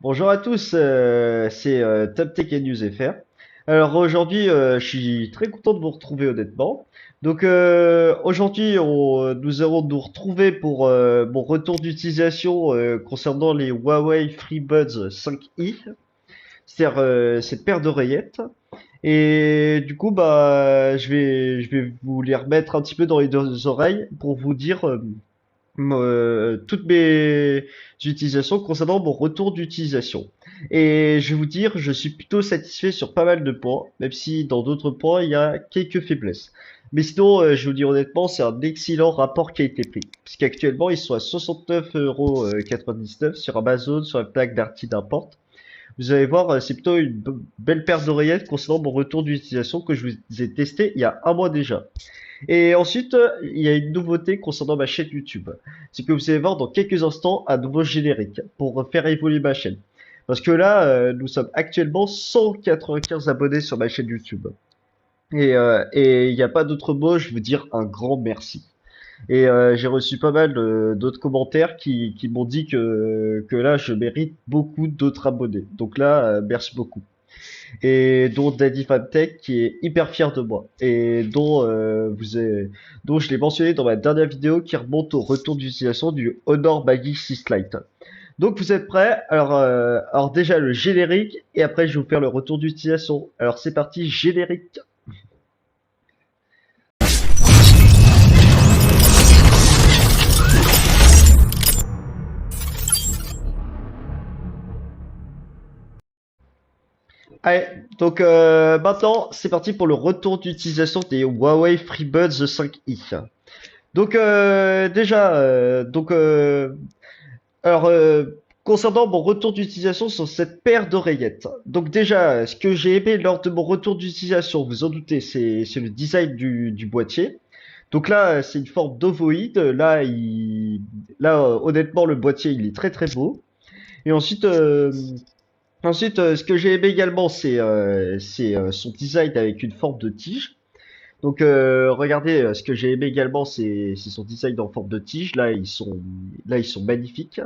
Bonjour à tous, c'est Top Tech et News FR. Alors aujourd'hui, je suis très content de vous retrouver honnêtement. Donc aujourd'hui, nous allons nous retrouver pour mon retour d'utilisation concernant les Huawei FreeBuds 5i, c'est-à-dire cette paire d'oreillettes. Et du coup, bah, je vais vous les remettre un petit peu dans les deux oreilles pour vous dire toutes mes utilisations concernant mon retour d'utilisation. Et je vais vous dire, je suis plutôt satisfait sur pas mal de points, même si dans d'autres points, il y a quelques faiblesses. Mais sinon, je vous dis honnêtement, c'est un excellent rapport qualité-prix. Puisqu'actuellement, ils sont à 69,99 € sur Amazon, sur la plaque d'Arty d'Import. Vous allez voir, c'est plutôt une belle paire d'oreillettes concernant mon retour d'utilisation que je vous ai testé il y a un mois déjà. Et ensuite, il y a une nouveauté concernant ma chaîne YouTube. C'est que vous allez voir dans quelques instants un nouveau générique pour faire évoluer ma chaîne. Parce que là, nous sommes actuellement 195 abonnés sur ma chaîne YouTube. Et il n'y a pas d'autre mot, je veux dire un grand merci. Et j'ai reçu pas mal d'autres commentaires qui m'ont dit que là, je mérite beaucoup d'autres abonnés. Donc là, merci beaucoup et dont Daddy Fabtech qui est hyper fier de moi et dont je l'ai mentionné dans ma dernière vidéo qui remonte au retour d'utilisation du Honor Magic 6 Lite. Donc vous êtes prêts? Alors déjà le générique et après je vais vous faire le retour d'utilisation. Alors c'est parti, générique. Allez, donc maintenant c'est parti pour le retour d'utilisation des Huawei FreeBuds 5i. Donc déjà, alors, concernant mon retour d'utilisation sur cette paire d'oreillettes. Donc déjà, ce que j'ai aimé lors de mon retour d'utilisation, vous en doutez, c'est le design du boîtier. Donc là, c'est une forme d'ovoïde. Honnêtement, le boîtier, il est très très beau. Et ensuite, ce que j'ai aimé également, c'est son design avec une forme de tige. Donc regardez, ce que j'ai aimé également, c'est son design en forme de tige. Là, ils sont magnifiques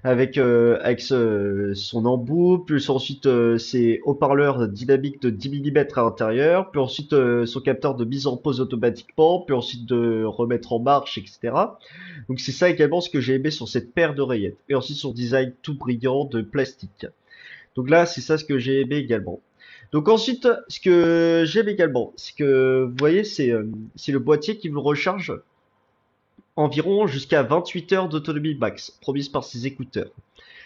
avec son embout, plus ensuite ses haut-parleurs dynamiques de 10 mm à l'intérieur, puis ensuite son capteur de mise en pause automatiquement, puis ensuite de remettre en marche, etc. Donc c'est ça également ce que j'ai aimé sur cette paire d'oreillettes. Et ensuite son design tout brillant de plastique. Donc là, c'est ça ce que j'ai aimé également. Donc ensuite, ce que j'aime également, c'est que vous voyez, c'est le boîtier qui vous recharge environ jusqu'à 28 heures d'autonomie max, promise par ses écouteurs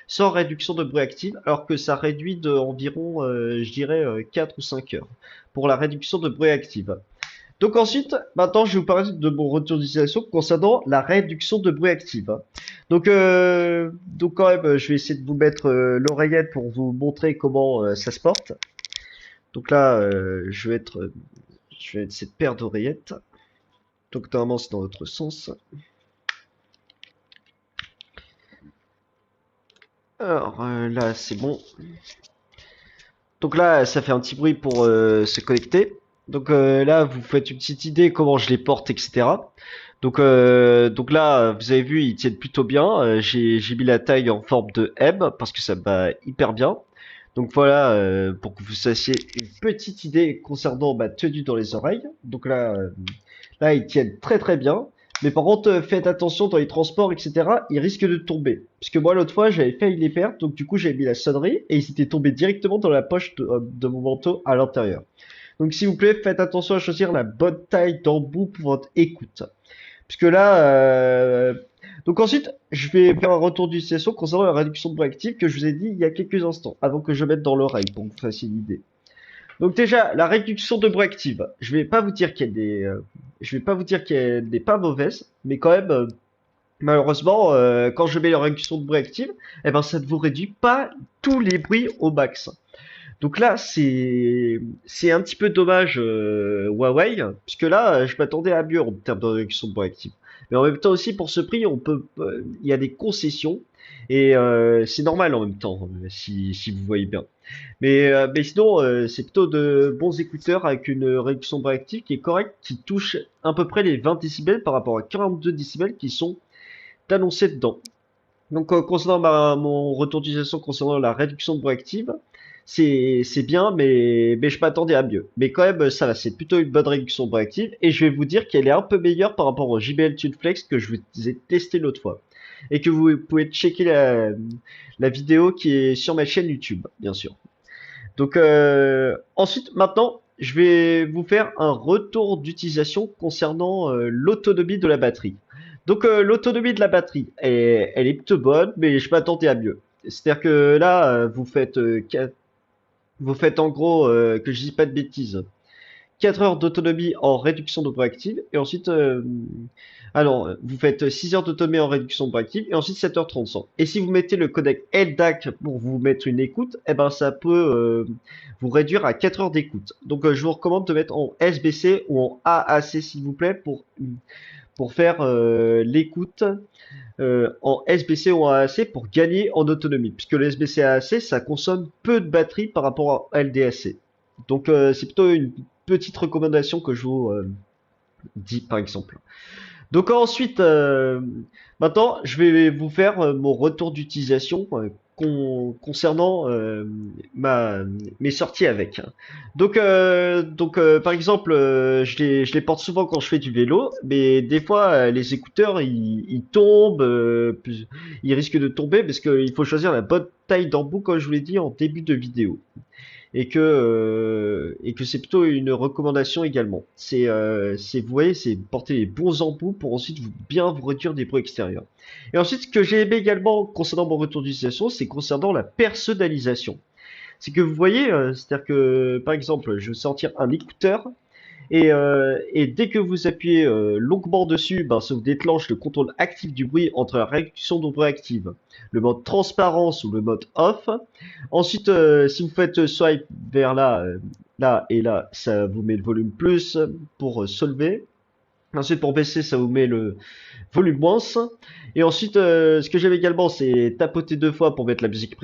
sans réduction de bruit active, alors que ça réduit de environ, je dirais, 4 ou 5 heures pour la réduction de bruit active. Donc ensuite, maintenant, je vais vous parler de mon retour d'utilisation concernant la réduction de bruit active. Donc quand même, je vais essayer de vous mettre l'oreillette pour vous montrer comment ça se porte. Donc là, je vais être cette paire d'oreillettes. Donc normalement, c'est dans l'autre sens. Alors là, c'est bon. Donc là, ça fait un petit bruit pour se connecter. Donc là, vous faites une petite idée comment je les porte, etc. Donc là, vous avez vu, ils tiennent plutôt bien. J'ai mis la taille en forme de M parce que ça me va hyper bien. Donc voilà, pour que vous sachiez une petite idée concernant ma tenue dans les oreilles. Donc là, ils tiennent très très bien. Mais par contre, faites attention dans les transports, etc. Ils risquent de tomber. Parce que moi, l'autre fois, j'avais failli les perdre. Donc du coup, j'ai mis la sonnerie et ils étaient tombés directement dans la poche de mon manteau à l'intérieur. Donc s'il vous plaît, faites attention à choisir la bonne taille d'embout pour votre écoute. Puisque là, donc ensuite, je vais faire un retour d'utilisation concernant la réduction de bruit active que je vous ai dit il y a quelques instants, avant que je mette dans l'oreille pour que vous fassiez une idée. Donc déjà, la réduction de bruit active, je vais pas vous dire qu'elle n'est pas mauvaise, mais quand même, malheureusement, quand je mets la réduction de bruit active, eh ben ça ne vous réduit pas tous les bruits au max. Donc là, c'est un petit peu dommage Huawei, puisque là, je m'attendais à mieux en termes de réduction de bruit active. Mais en même temps aussi, pour ce prix, il y a des concessions et c'est normal en même temps, si vous voyez bien. Mais sinon, c'est plutôt de bons écouteurs avec une réduction de bruit active qui est correcte, qui touche à peu près les 20 décibels par rapport à 42 décibels qui sont annoncés dedans. Donc, concernant mon retour d'utilisation concernant la réduction de bruit active, c'est bien, mais je m'attendais à mieux. Mais quand même, ça va, c'est plutôt une bonne réduction de bruit active. Et je vais vous dire qu'elle est un peu meilleure par rapport au JBL TuneFlex que je vous ai testé l'autre fois. Et que vous pouvez checker la vidéo qui est sur ma chaîne YouTube, bien sûr. Donc, ensuite, maintenant, je vais vous faire un retour d'utilisation concernant l'autonomie de la batterie. Donc, l'autonomie de la batterie, elle est plutôt bonne, mais je m'attendais à mieux. C'est-à-dire que là, vous faites en gros, que je dis pas de bêtises, 4 heures d'autonomie en réduction de active, et ensuite, alors, vous faites 6 heures d'autonomie en réduction de active, et ensuite 7h30 sans. Et si vous mettez le codec LDAC pour vous mettre une écoute, eh ben ça peut vous réduire à 4 heures d'écoute. Donc je vous recommande de mettre en SBC ou en AAC s'il vous plaît pour faire l'écoute en SBC ou en AAC pour gagner en autonomie. Puisque le SBC AAC, ça consomme peu de batterie par rapport à LDAC. Donc c'est plutôt une petite recommandation que je vous dis par exemple. Donc ensuite, maintenant, je vais vous faire mon retour d'utilisation concernant ma, mes sorties avec. Donc, par exemple, je les porte souvent quand je fais du vélo, mais des fois, les écouteurs, ils tombent, ils risquent de tomber parce qu'il faut choisir la bonne taille d'embout, comme je vous l'ai dit en début de vidéo et que c'est plutôt une recommandation également. Vous voyez, c'est porter les bons embouts pour ensuite bien vous réduire des bruits extérieurs. Et ensuite, ce que j'ai aimé également concernant mon retour d'utilisation, c'est concernant la personnalisation. C'est que vous voyez, c'est-à-dire que par exemple, je vais sortir un écouteur et dès que vous appuyez longuement dessus, ben, ça vous déclenche le contrôle actif du bruit entre la réduction de bruit active, le mode transparence ou le mode off. Ensuite, si vous faites swipe vers là, là et là, ça vous met le volume plus pour solver. Ensuite, pour baisser, ça vous met le volume moins. Et ensuite, ce que j'avais également, c'est tapoter 2 fois pour mettre la musique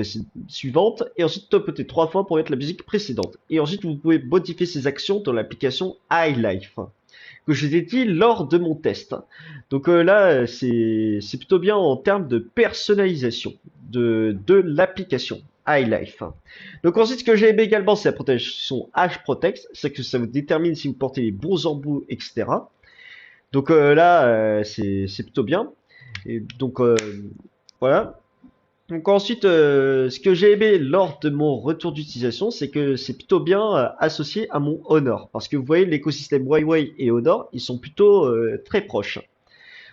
suivante. Et ensuite, tapoter 3 fois pour mettre la musique précédente. Et ensuite, vous pouvez modifier ces actions dans l'application iLife, que je vous ai dit lors de mon test. Donc là, c'est plutôt bien en termes de personnalisation de l'application iLife. Donc ensuite, ce que j'ai aimé également, c'est la protection H-Protect. C'est que ça vous détermine si vous portez les bons embouts, etc. Donc là, c'est plutôt bien. Et donc voilà. Donc ensuite, ce que j'ai aimé lors de mon retour d'utilisation, c'est que c'est plutôt bien associé à mon Honor. Parce que vous voyez, l'écosystème Huawei et Honor, ils sont plutôt très proches.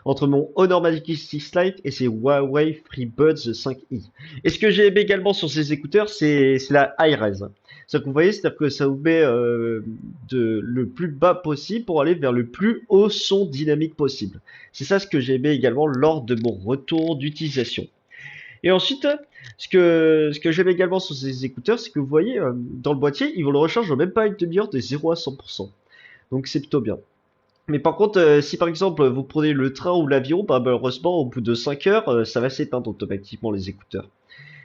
Entre mon Honor Magic 6 Lite et ses Huawei FreeBuds 5i. Et ce que j'ai aimé également sur ces écouteurs, c'est la high-res. C'est que vous voyez, c'est-à-dire que ça vous met le plus bas possible pour aller vers le plus haut son dynamique possible. C'est ça ce que j'ai aimé également lors de mon retour d'utilisation. Et ensuite, ce que j'aime également sur ces écouteurs, c'est que vous voyez, dans le boîtier, ils vont le recharger en même pas une demi-heure de 0 à 100%. Donc c'est plutôt bien. Mais par contre, si par exemple vous prenez le train ou l'avion, bah, malheureusement, au bout de 5 heures, ça va s'éteindre automatiquement les écouteurs.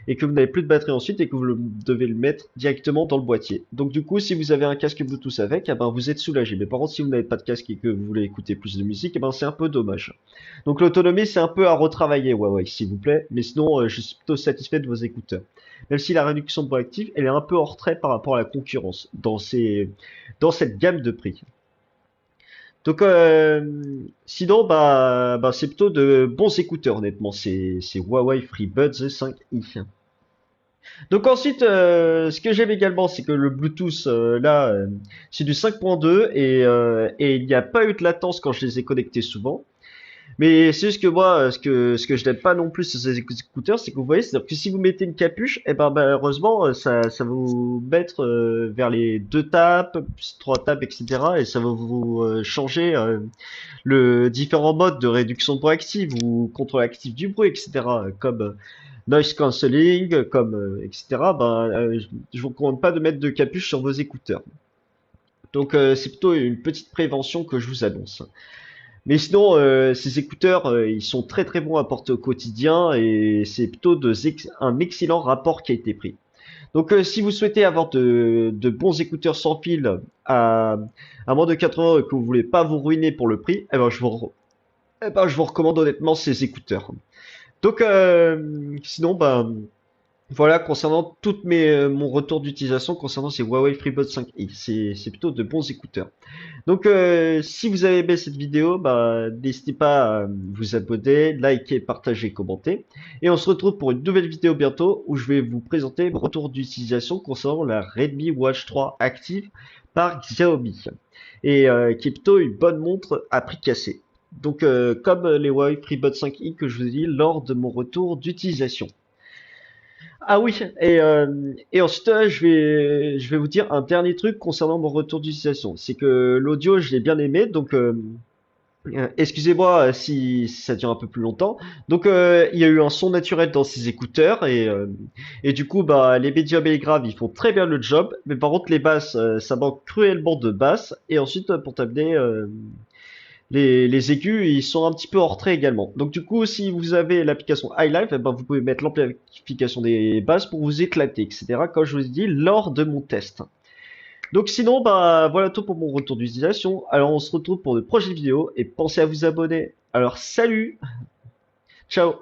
Et que vous n'avez plus de batterie ensuite et que devez le mettre directement dans le boîtier. Donc du coup, si vous avez un casque Bluetooth avec, eh ben, vous êtes soulagé. Mais par contre, si vous n'avez pas de casque et que vous voulez écouter plus de musique, eh ben, c'est un peu dommage. Donc l'autonomie, c'est un peu à retravailler, ouais, s'il vous plaît. Mais sinon, je suis plutôt satisfait de vos écouteurs. Même si la réduction de bruit actif, elle est un peu en retrait par rapport à la concurrence dans cette gamme de prix. Donc, sinon, bah, c'est plutôt de bons écouteurs, honnêtement. C'est Huawei FreeBuds 5i. Donc ensuite, ce que j'aime également, c'est que le Bluetooth, là, c'est du 5.2 et il n'y a pas eu de latence quand je les ai connectés souvent. Mais c'est juste que moi, ce que je n'aime pas non plus sur ces écouteurs, c'est que vous voyez, c'est-à-dire que si vous mettez une capuche, et ben malheureusement, ça va vous mettre vers les 2 tapes, puis 3 tapes, etc. Et ça va vous changer le différents modes de réduction de bruit active ou contrôle actif du bruit, etc. Comme noise cancelling, comme etc. Je vous recommande pas de mettre de capuche sur vos écouteurs. Donc c'est plutôt une petite prévention que je vous annonce. Mais sinon, ces écouteurs, ils sont très très bons à porter au quotidien et c'est plutôt un excellent rapport qualité-prix. Donc, si vous souhaitez avoir de bons écouteurs sans fil à moins de 80 € et que vous voulez pas vous ruiner pour le prix, eh ben, je vous recommande honnêtement ces écouteurs. Donc, sinon, bah, voilà, concernant mon retour d'utilisation concernant ces Huawei FreeBuds 5i, c'est plutôt de bons écouteurs. Donc, si vous avez aimé cette vidéo, bah, n'hésitez pas à vous abonner, liker, partager, commenter. Et on se retrouve pour une nouvelle vidéo bientôt où je vais vous présenter mon retour d'utilisation concernant la Redmi Watch 3 Active par Xiaomi. Et qui est plutôt une bonne montre à prix cassé. Donc, comme les Huawei FreeBuds 5i que je vous ai dit lors de mon retour d'utilisation. Ah oui, et ensuite je vais vous dire un dernier truc concernant mon retour d'utilisation. C'est que l'audio je l'ai bien aimé, donc excusez-moi si ça dure un peu plus longtemps. Donc il y a eu un son naturel dans ces écouteurs et du coup bah les médiums et les graves ils font très bien le job, mais par contre les basses ça manque cruellement de basses et ensuite pour t'amener les aigus, ils sont un petit peu hors trait également. Donc du coup, si vous avez l'application iLife, eh ben, vous pouvez mettre l'amplification des basses pour vous éclater, etc. Comme je vous ai dit lors de mon test. Donc sinon, bah voilà tout pour mon retour d'utilisation. Alors on se retrouve pour de prochaines vidéos et pensez à vous abonner. Alors salut, ciao.